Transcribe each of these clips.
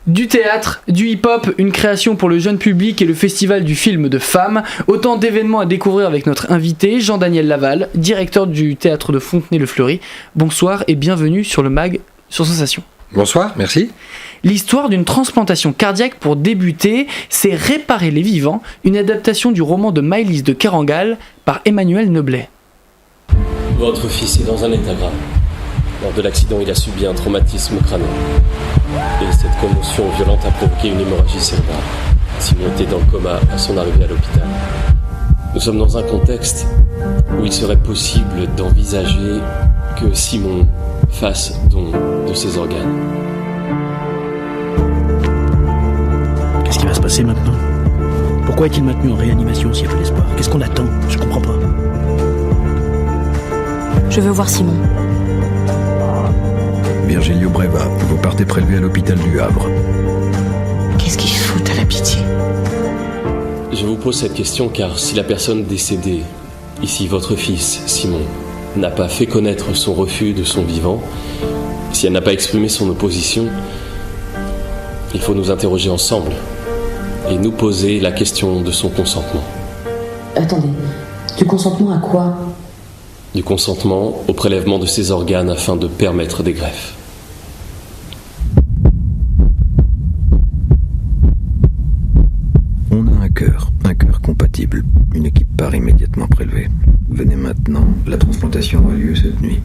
Du théâtre, du hip-hop, une création pour le jeune public et le festival du film de femmes. Autant d'événements à découvrir avec notre invité, Jean-Daniel Laval, directeur du théâtre de Fontenay-le-Fleury. Bonsoir et bienvenue sur le MAG sur Sensation. Bonsoir, merci. L'histoire d'une transplantation cardiaque pour débuter, c'est Réparer les vivants, une adaptation du roman de Maëlys de Kerangal par Emmanuel Noblet. Votre fils est dans un état grave. Lors de l'accident, il a subi un traumatisme crânien. Et cette commotion violente a provoqué une hémorragie cérébrale. Simon était dans le coma à son arrivée à l'hôpital. Nous sommes dans un contexte où il serait possible d'envisager que Simon fasse don de ses organes. Qu'est-ce qui va se passer maintenant ? Pourquoi est-il maintenu en réanimation s'il y a peu d'espoir ? Qu'est-ce qu'on attend ? Je comprends pas. Je veux voir Simon. Virgilio Breva, vous partez prélevé à l'hôpital du Havre. Qu'est-ce qu'il fout à la pitié ? Je vous pose cette question car si la personne décédée, ici votre fils, Simon, n'a pas fait connaître son refus de son vivant, si elle n'a pas exprimé son opposition, il faut nous interroger ensemble et nous poser la question de son consentement. Attendez, du consentement à quoi ? Du consentement au prélèvement de ses organes afin de permettre des greffes. On a un cœur compatible. Une équipe part immédiatement prélevée. Venez maintenant, la transplantation aura lieu cette nuit.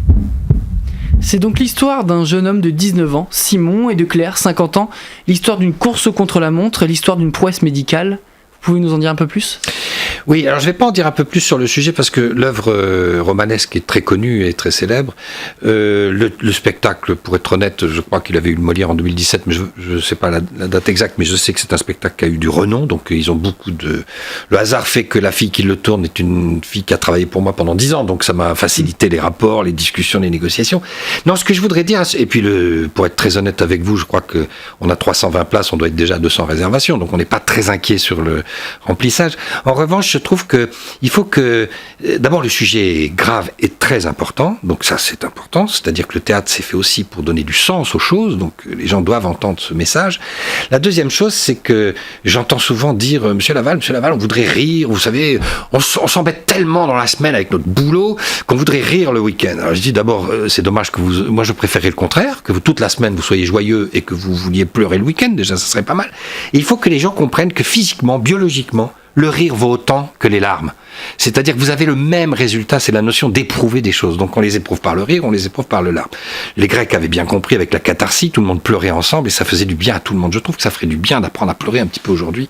C'est donc l'histoire d'un jeune homme de 19 ans, Simon, et de Claire, 50 ans, l'histoire d'une course contre la montre, l'histoire d'une prouesse médicale. Vous pouvez nous en dire un peu plus ? Oui, alors je ne vais pas en dire un peu plus sur le sujet parce que l'œuvre romanesque est très connue et très célèbre. Le spectacle, pour être honnête, je crois qu'il avait eu le Molière en 2017, mais je ne sais pas la date exacte, mais je sais que c'est un spectacle qui a eu du renom, donc ils ont beaucoup de... Le hasard fait que la fille qui le tourne est une fille qui a travaillé pour moi pendant 10 ans, donc ça m'a facilité les rapports, les discussions, les négociations. Non, ce que je voudrais dire, et puis pour être très honnête avec vous, je crois qu'on a 320 places, on doit être déjà à 200 réservations, donc on n'est pas très inquiet sur le remplissage. En revanche, je trouve qu'il faut que... D'abord, le sujet est grave et très important, donc ça c'est important, c'est-à-dire que le théâtre c'est fait aussi pour donner du sens aux choses, donc les gens doivent entendre ce message. La deuxième chose, c'est que j'entends souvent dire « Monsieur Laval, on voudrait rire, vous savez, on s'embête tellement dans la semaine avec notre boulot qu'on voudrait rire le week-end. » Alors je dis d'abord, c'est dommage que vous... Moi je préférerais le contraire, que vous, toute la semaine vous soyez joyeux et que vous vouliez pleurer le week-end, déjà ça serait pas mal. Et il faut que les gens comprennent que physiquement, biologiquement, le rire vaut autant que les larmes. C'est-à-dire que vous avez le même résultat, c'est la notion d'éprouver des choses. Donc on les éprouve par le rire, on les éprouve par le larme. Les Grecs avaient bien compris avec la catharsis, tout le monde pleurait ensemble et ça faisait du bien à tout le monde. Je trouve que ça ferait du bien d'apprendre à pleurer un petit peu aujourd'hui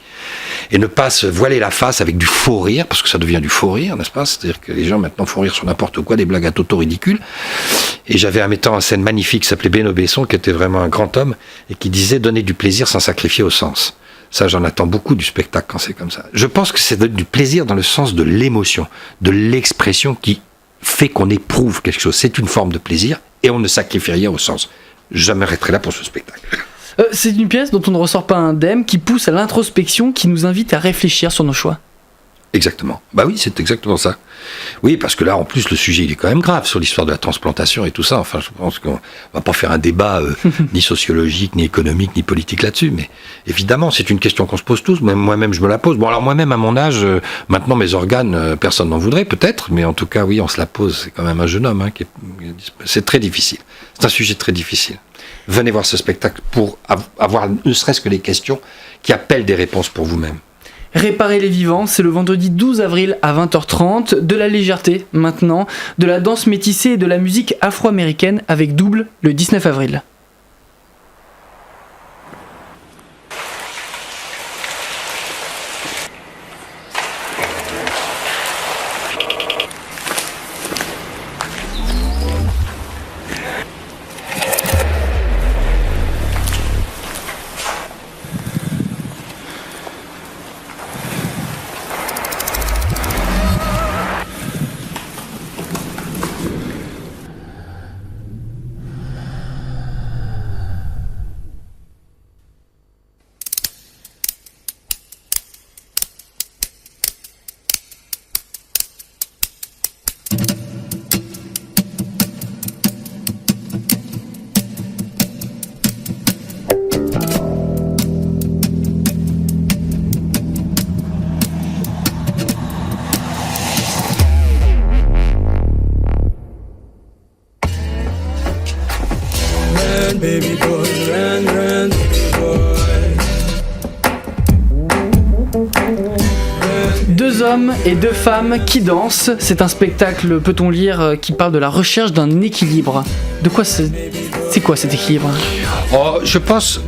et ne pas se voiler la face avec du faux rire, parce que ça devient du faux rire, n'est-ce pas ? C'est-à-dire que les gens maintenant font rire sur n'importe quoi, des blagues à toto ridicules. Et j'avais un metteur en scène magnifique qui s'appelait Beno Besson, qui était vraiment un grand homme et qui disait « donner du plaisir sans sacrifier au sens ». Ça, j'en attends beaucoup du spectacle quand c'est comme ça. Je pense que c'est du plaisir dans le sens de l'émotion, de l'expression qui fait qu'on éprouve quelque chose. C'est une forme de plaisir et on ne sacrifie rien au sens. Je m'arrêterai là pour ce spectacle. C'est une pièce dont on ne ressort pas indemne, qui pousse à l'introspection, qui nous invite à réfléchir sur nos choix. Exactement. Bah oui, c'est exactement ça. Oui, parce que là, en plus, le sujet, il est quand même grave sur l'histoire de la transplantation et tout ça. Enfin, je pense qu'on va pas faire un débat ni sociologique, ni économique, ni politique là-dessus. Mais évidemment, c'est une question qu'on se pose tous. Même moi-même, je me la pose. Bon, alors moi-même, à mon âge, maintenant, mes organes, personne n'en voudrait, peut-être. Mais en tout cas, oui, on se la pose. C'est quand même un jeune homme. Hein, c'est très difficile. C'est un sujet très difficile. Venez voir ce spectacle pour avoir ne serait-ce que les questions qui appellent des réponses pour vous-même. Réparer les vivants, c'est le vendredi 12 avril à 20h30, de la légèreté maintenant, de la danse métissée et de la musique afro-américaine avec Double le 19 avril. baby boy, run, run, baby boy. Deux hommes et deux femmes qui dansent. C'est un spectacle, peut-on lire, qui parle de la recherche d'un équilibre. De quoi c'est quoi cet équilibre ? Oh, je pense,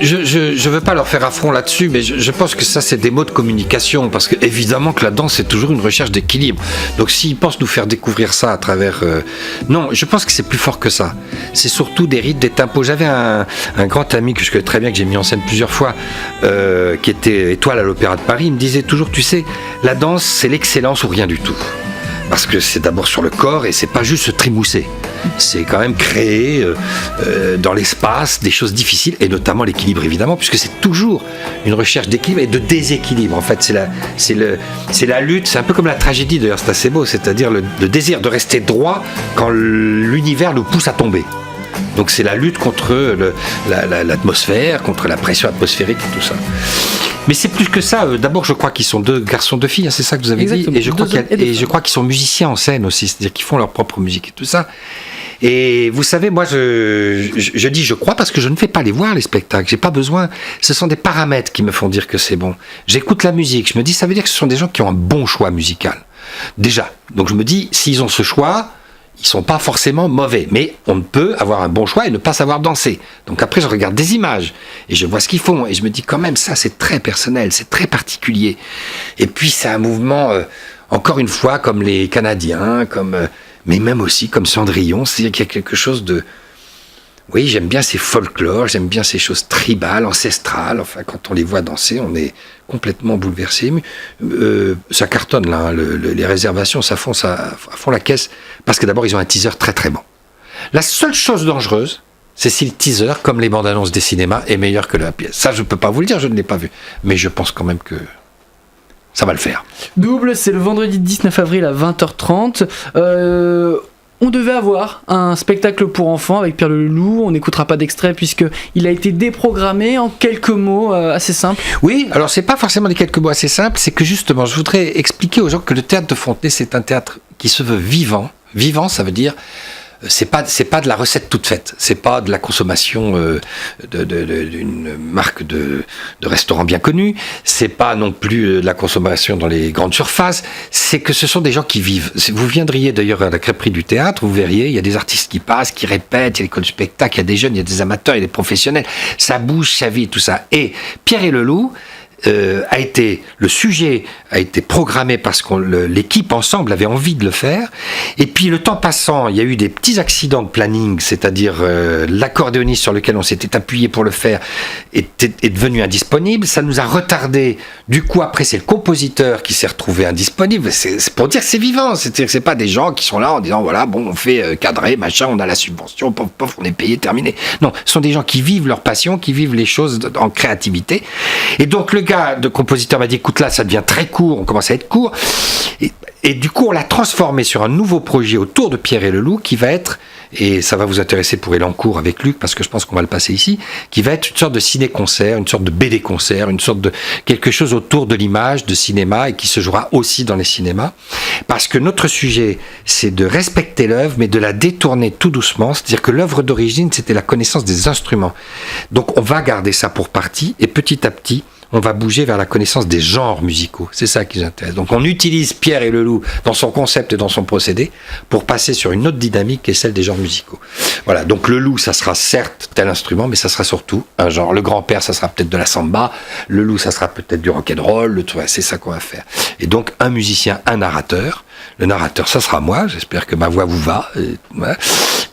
je veux pas leur faire affront là-dessus, mais je pense que ça c'est des mots de communication, parce que évidemment que la danse c'est toujours une recherche d'équilibre. Donc s'ils pensent nous faire découvrir ça à travers, non, je pense que c'est plus fort que ça. C'est surtout des rythmes, des tempos. J'avais un grand ami que je connais très bien, que j'ai mis en scène plusieurs fois, qui était étoile à l'Opéra de Paris. Il me disait toujours, tu sais, la danse c'est l'excellence ou rien du tout. Parce que c'est d'abord sur le corps et c'est pas juste se trimousser. C'est quand même créer dans l'espace des choses difficiles et notamment l'équilibre évidemment, puisque c'est toujours une recherche d'équilibre et de déséquilibre. En fait, c'est la lutte, c'est un peu comme la tragédie d'ailleurs, c'est assez beau, c'est-à-dire le désir de rester droit quand l'univers nous pousse à tomber. Donc c'est la lutte contre l'atmosphère, contre la pression atmosphérique et tout ça. Mais c'est plus que ça. D'abord, je crois qu'ils sont deux garçons, deux filles, hein, c'est ça que vous avez dit. Et je crois qu'ils sont musiciens en scène aussi, c'est-à-dire qu'ils font leur propre musique et tout ça. Et vous savez, moi, je dis je crois parce que je ne fais pas les voir, les spectacles. J'ai pas besoin. Ce sont des paramètres qui me font dire que c'est bon. J'écoute la musique. Je me dis, ça veut dire que ce sont des gens qui ont un bon choix musical. Déjà. Donc je me dis, s'ils ont ce choix, ils sont pas forcément mauvais, mais on ne peut avoir un bon choix et ne pas savoir danser. Donc après, je regarde des images et je vois ce qu'ils font et je me dis quand même, ça c'est très personnel, c'est très particulier. Et puis c'est un mouvement, encore une fois, comme les Canadiens, mais même aussi comme Cendrillon, c'est-à-dire qu'il y a quelque chose de... Oui, j'aime bien ces folklores, j'aime bien ces choses tribales, ancestrales. Enfin, quand on les voit danser, on est complètement bouleversé. Ça cartonne là, hein, les réservations, ça fond la caisse. Parce que d'abord, ils ont un teaser très très bon. La seule chose dangereuse, c'est si le teaser, comme les bandes annonces des cinémas, est meilleur que la pièce. Ça, je ne peux pas vous le dire, je ne l'ai pas vu. Mais je pense quand même que ça va le faire. Double, c'est le vendredi 19 avril à 20h30. On devait avoir un spectacle pour enfants avec Pierre Leloup. On n'écoutera pas d'extrait puisqu'il a été déprogrammé. En quelques mots assez simples. Oui, alors c'est pas forcément des quelques mots assez simples, c'est que justement, je voudrais expliquer aux gens que le théâtre de Fontenay, c'est un théâtre qui se veut vivant. Vivant, ça veut dire... C'est pas de la recette toute faite, c'est pas de la consommation d'une marque de restaurant bien connue, c'est pas non plus de la consommation dans les grandes surfaces, c'est que ce sont des gens qui vivent. Vous viendriez d'ailleurs à la crêperie du théâtre, vous verriez, il y a des artistes qui passent, qui répètent, il y a l'école du spectacle, il y a des jeunes, il y a des amateurs, il y a des professionnels, ça bouge, ça vit, tout ça. Et Pierre et Leloup, le sujet a été programmé parce que l'équipe ensemble avait envie de le faire. Et puis le temps passant, il y a eu des petits accidents de planning, c'est-à-dire l'accordéoniste sur lequel on s'était appuyé pour le faire est devenu indisponible. Ça nous a retardé. Du coup, après, c'est le compositeur qui s'est retrouvé indisponible. C'est pour dire que c'est vivant. C'est-à-dire que c'est pas des gens qui sont là en disant voilà, bon, on fait cadrer, machin, on a la subvention, pof, pof, on est payé, terminé. Non, ce sont des gens qui vivent leur passion, qui vivent les choses en créativité. Et donc le compositeur m'a dit écoute là ça devient très court, on commence à être court et du coup on l'a transformé sur un nouveau projet autour de Pierre et Leloup qui va être, et ça va vous intéresser pour Elancourt avec Luc parce que je pense qu'on va le passer ici, qui va être une sorte de ciné-concert, une sorte de BD-concert, une sorte de quelque chose autour de l'image, de cinéma et qui se jouera aussi dans les cinémas parce que notre sujet c'est de respecter l'œuvre mais de la détourner tout doucement, c'est-à-dire que l'œuvre d'origine c'était la connaissance des instruments, donc on va garder ça pour partie et petit à petit on va bouger vers la connaissance des genres musicaux. C'est ça qui nous intéresse. Donc on utilise Pierre et Leloup dans son concept et dans son procédé pour passer sur une autre dynamique qui est celle des genres musicaux. Voilà, donc Leloup, ça sera certes tel instrument, mais ça sera surtout un genre. Le grand-père, ça sera peut-être de la samba. Leloup, ça sera peut-être du rock'n'roll. C'est ça qu'on va faire. Et donc un musicien, un narrateur. Le narrateur, ça sera moi. J'espère que ma voix vous va.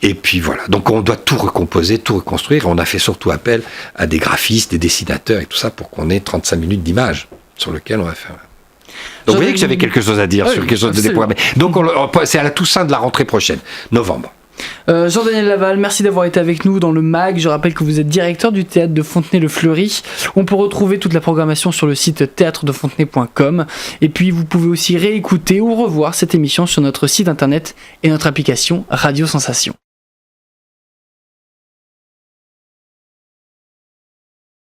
Et puis voilà. Donc on doit tout recomposer, tout reconstruire. On a fait surtout appel à des graphistes, des dessinateurs et tout ça pour qu'on ait 35 minutes d'image sur lequel on va faire. Donc vous voyez que j'avais quelque chose à dire sur quelque chose de déprogrammé. Donc c'est à la Toussaint de la rentrée prochaine, novembre. Jean-Daniel Laval, merci d'avoir été avec nous dans le MAG. Je rappelle que vous êtes directeur du théâtre de Fontenay-le-Fleury. On peut retrouver toute la programmation sur le site théâtredefontenay.com. Et puis vous pouvez aussi réécouter ou revoir cette émission sur notre site internet et notre application Radio Sensation.